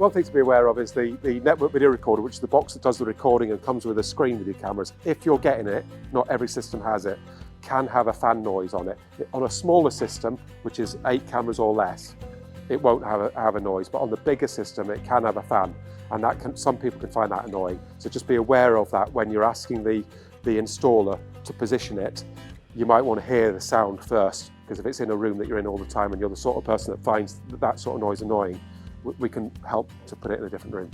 One thing to be aware of is the network video recorder, which is the box that does the recording and comes with a screen with your cameras. If you're getting it, not every system has it, can have a fan noise on it. On a smaller system, which is 8 cameras or less, it won't have a noise, but on the bigger system, it can have a fan, and some people can find that annoying. So just be aware of that when you're asking the installer to position it. You might want to hear the sound first, because if it's in a room that you're in all the time and you're the sort of person that finds that sort of noise annoying, we can help to put it in a different room.